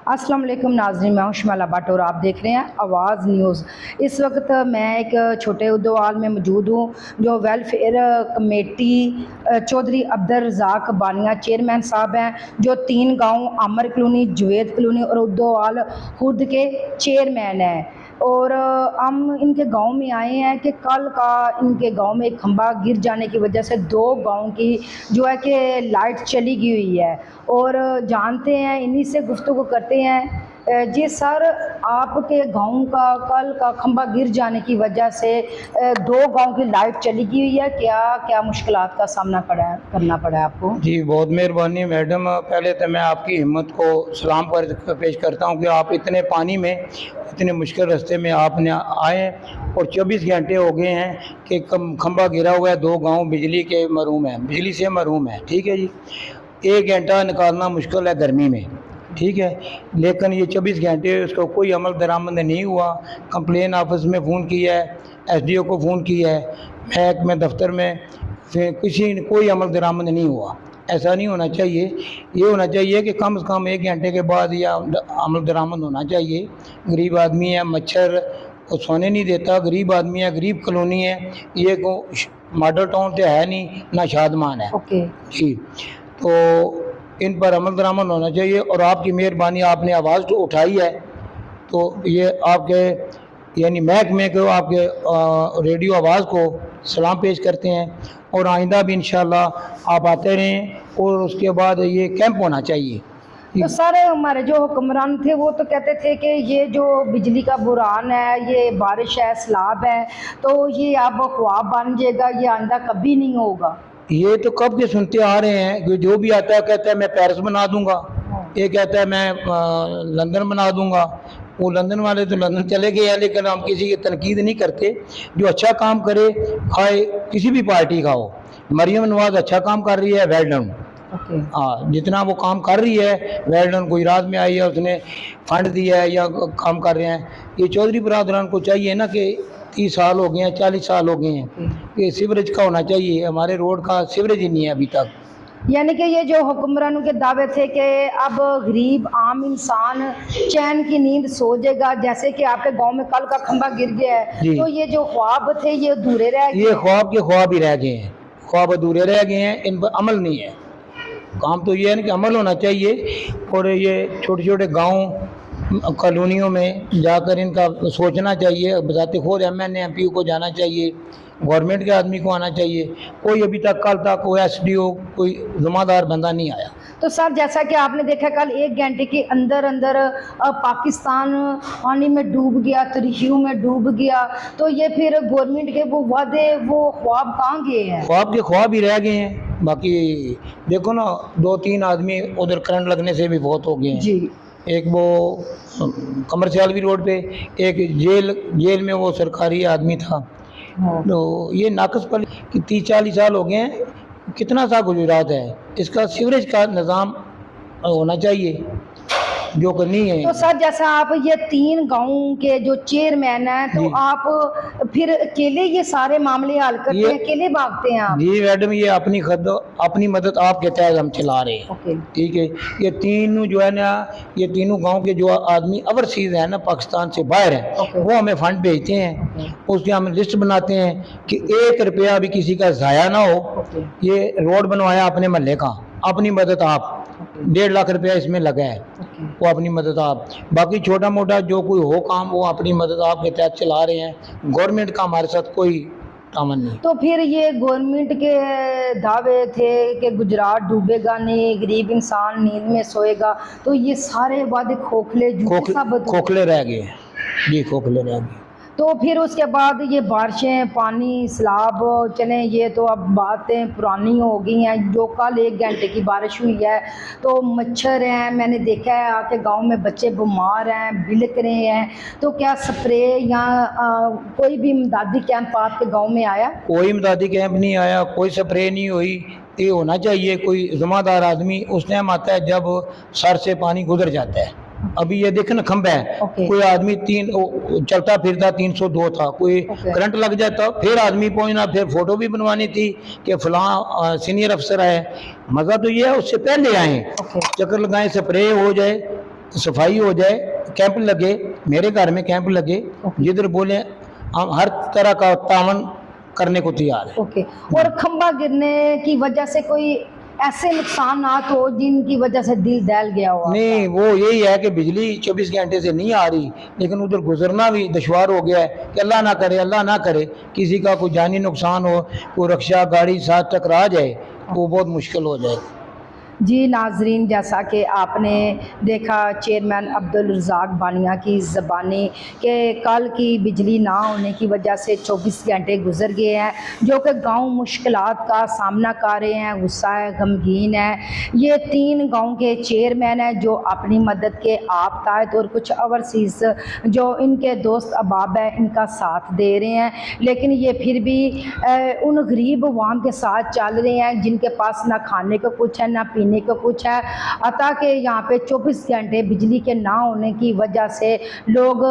अस्सलाम वालेकुम नाज़रीन, मैं हूं शमाला भट्ट और आप देख रहे हैं आवाज़ न्यूज़। इस वक्त मैं एक छोटे उद्योवाल में मौजूद हूं जो वेलफेयर कमेटी चौधरी अब्दुल रज़ाक बानिया चेयरमैन साहब हैं, जो 3 गांव आमर कॉलोनी, जुवेद कॉलोनी और उद्योवाल खुर्द के चेयरमैन हैं। और हम इनके गांव में आए हैं कि कल का इनके गांव में एक खंभा गिर जाने की वजह से 2 गांव की जो है कि लाइट चली गई हुई है। और जानते हैं, इन्हीं से गुफ्तगू करते हैं। जी सर, आपके गांव का कल का खंभा गिर जाने की वजह से 2 गांव की लाइट चली गई हुई है, क्या क्या मुश्किलात का सामना करना पड़ा है आपको? जी बहुत मेहरबानी मैडम। पहले तो मैं आपकी हिम्मत को सलाम पेश करता हूं कि आप इतने पानी में, इतने मुश्किल रास्ते में आपने आए और 24 घंटे हो गए हैं कि खंभा गिरा हुआ है, 2 गांव बिजली के महरूम हैं, बिजली से महरूम है। ठीक है जी, 1 घंटा निकालना मुश्किल है गर्मी में, ठीक है, लेकिन ये 24 घंटे उसको कोई अमल दरामद नहीं हुआ। कंप्लेन ऑफिस में फ़ोन किया है, एसडीओ को फ़ोन किया है, महकमे दफ्तर में, फिर किसी ने कोई अमल दरामद नहीं हुआ। ऐसा नहीं होना चाहिए। ये होना चाहिए कि कम से कम 1 घंटे के बाद या अमल दरामद होना चाहिए। गरीब आदमी है, मच्छर को सोने नहीं देता, गरीब आदमी है, गरीब कॉलोनी है, ये को मॉडल टाउन तो है नहीं, ना शादमान है। ओके जी, तो इन पर अमल दरामद होना चाहिए और आपकी मेहरबानी, आपने आवाज़ तो उठाई है, तो ये आपके यानी महकमे को, आपके रेडियो आवाज़ को सलाम पेश करते हैं और आइंदा भी इंशाल्लाह आप आते रहें। और उसके बाद ये कैंप होना चाहिए। तो सर, हमारे जो हुक्मरान थे वो तो कहते थे कि ये जो बिजली का बुरान है, ये बारिश है, सैलाब है, तो ये अब ख्वाब बन जाएगा, ये आइंदा कभी नहीं होगा। ये तो कब के सुनते आ रहे हैं कि जो भी आता है कहता है मैं पेरिस बना दूंगा, ये कहता है मैं लंदन बना दूंगा। वो लंदन वाले तो लंदन चले गए हैं, लेकिन हम किसी की तनकीद नहीं करते। जो अच्छा काम करे, खाए किसी भी पार्टी का हो, मरियम नवाज अच्छा काम कर रही है, वेल डन। हाँ, जितना वो काम कर रही है वेल डन। गुजरात में आई है, उसने फंड दिया है या काम कर रहे हैं। ये चौधरी बरादरान को चाहिए ना कि 30 साल हो गए हैं, 40 साल हो गए हैं, ये सीवरेज का होना चाहिए। हमारे रोड का सीवरेज ही नहीं है अभी तक। यानी कि ये जो हुक्मरानों के दावे थे कि अब गरीब आम इंसान चैन की नींद सो जाएगा, जैसे कि आपके गांव में कल का खंभा गिर गया है, तो ये जो ख्वाब थे ये अधूरे रह गए। ये ख्वाब के ख्वाब ही रह गए हैं, ख्वाब अधूरे रह गए हैं, इन पर अमल नहीं है। काम तो ये है ना कि अमल होना चाहिए। और ये छोटे छोटे गांव कॉलोनियों में जाकर इनका सोचना चाहिए। बताते खुद एमएनए एमपी को जाना चाहिए, गवर्नमेंट के आदमी को आना चाहिए। कोई अभी तक कल तक कोई एसडीओ, कोई ज़िम्मेदार बंदा नहीं आया। तो सर, जैसा कि आपने देखा कल 1 घंटे के अंदर अंदर पाकिस्तान पानी में डूब गया, त्रिशू में डूब गया, तो ये फिर गवर्नमेंट के वो वादे, वो ख्वाब कहाँ गए हैं? ख्वाब के ख्वाब ही रह गए हैं। बाकी देखो ना, 2-3 आदमी उधर करंट लगने से भी बहुत हो गए हैं जी। एक वो कमर्शियल रोड पे, एक जेल में वो सरकारी आदमी था। तो ये नाकस पर कि 30-40 साल हो गए हैं, कितना सा गुजरात है। इसका सीवरेज का निज़ाम होना चाहिए, जो कि नहीं है। तो सर, जैसा आप ये 3 गाँव के जो चेयरमैन हैं, तो आप फिर अकेले ये सारे मामले हल करते हैं, अकेले भागते हैं आप? जी मैडम, ये अपनी मदद आपके तहत हम चला रहे हैं। ओके। ठीक है, ये तीनों जो है ना, ये तीनों गांव के जो आदमी ओवरसीज है ना, पाकिस्तान से बाहर है, वो हमें फंड भेजते हैं। उसकी हम लिस्ट बनाते हैं कि 1 रुपया भी किसी का ज़ाया ना हो। ये रोड बनवाया अपने महल्ले का, अपनी मदद आप, 1.5 लाख रुपया इसमें लगा है, वो अपनी मदद आप। बाकी छोटा मोटा जो कोई हो काम, वो अपनी मदद आपके तहत चला रहे हैं। गवर्नमेंट का हमारे साथ कोई तामन नहीं। तो फिर ये गवर्नमेंट के दावे थे कि गुजरात डूबेगा नहीं, गरीब इंसान नींद में सोएगा, तो ये सारे वादे खोखले झूठे साबित हुए। खोखले रह गए जी, खोखले रह गए। तो फिर उसके बाद ये बारिशें, पानी, सैलाब, चलें ये तो अब बातें पुरानी हो गई हैं। जो कल 1 घंटे की बारिश हुई है, तो मच्छर हैं, मैंने देखा है आके गांव में बच्चे बीमार हैं, बिलक रहे हैं। तो क्या स्प्रे या कोई भी इमदादी कैंप आपके गांव में आया? कोई इमदादी कैंप नहीं आया, कोई स्प्रे नहीं हुई। ये होना चाहिए कोई ज़िम्मेदार आदमी, उस टाइम आता है जब सर से पानी गुजर जाता है। अभी ये देखे ना, खंभा है, कोई आदमी चलता फिरता 302 था, कोई करंट लग जाता, फिर आदमी पहुंचना, फिर फोटो भी बनवानी थी कि फलां सीनियर अफसर है। मज़ा तो ये है उससे पहले आए, चक्कर लगाएं, स्प्रे हो जाए, सफाई हो जाए, कैंप लगे, मेरे घर में कैंप लगे, जिधर बोले हम हर तरह का तावन करने को तैयार है। ओके। और खंबा गिरने की वजह से कोई ऐसे नुकसानात हो जिनकी वजह से दिल दहल गया हो? नहीं, वो यही है कि बिजली 24 घंटे से नहीं आ रही, लेकिन उधर गुजरना भी दुश्वार हो गया है कि अल्लाह ना करे किसी का कोई जानी नुकसान हो, कोई रक्षा गाड़ी साथ टकरा जाए तो बहुत मुश्किल हो जाए। जी नाजरीन, जैसा कि आपने देखा चेयरमैन अब्दुल रज़ाक बानिया की ज़बानी कि कल की बिजली ना होने की वजह से 24 घंटे गुजर गए हैं, जो कि गांव मुश्किलात का सामना कर रहे हैं, गुस्सा है, गमगीन है। ये 3 गांव के चेयरमैन हैं जो अपनी मदद के आप तायत और कुछ ओवरसीज़ जो इनके दोस्त अहबाब हैं इनका साथ दे रहे हैं, लेकिन ये फिर भी उन गरीब अवाम के साथ चल रहे हैं जिनके पास ना खाने को कुछ है ना पीने को कुछ है। अतः कि यहाँ पे 24 घंटे बिजली के ना होने की वजह से लोग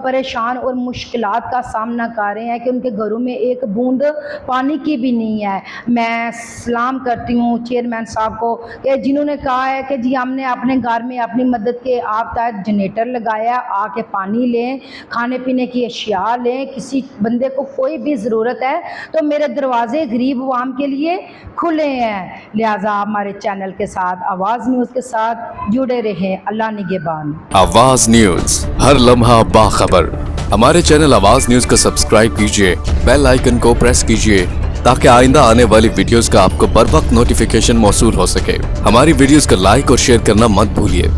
परेशान और मुश्किलात का सामना कर रहे हैं कि उनके घरों में एक बूंद पानी की भी नहीं है। मैं सलाम करती हूँ चेयरमैन साहब को कि जिन्होंने कहा है कि जी हमने अपने घर में अपनी मदद के आप तहत जनरेटर लगाया, आके पानी लें, खाने पीने की अशिया लें, किसी बंदे को कोई भी ज़रूरत है तो मेरे दरवाजे गरीब अवाम के लिए खुले हैं। लिहाजा हमारे चैनल के साथ, आवाज़ न्यूज़ के साथ जुड़े रहें। अल्लाह निगहबान। आवाज न्यूज, हर लम्हा बाखबर। हमारे चैनल आवाज न्यूज को सब्सक्राइब कीजिए, बेल आइकन को प्रेस कीजिए ताकि आइंदा आने वाली वीडियोस का आपको बर वक्त नोटिफिकेशन मौसूल हो सके। हमारी वीडियोस को लाइक और शेयर करना मत भूलिए।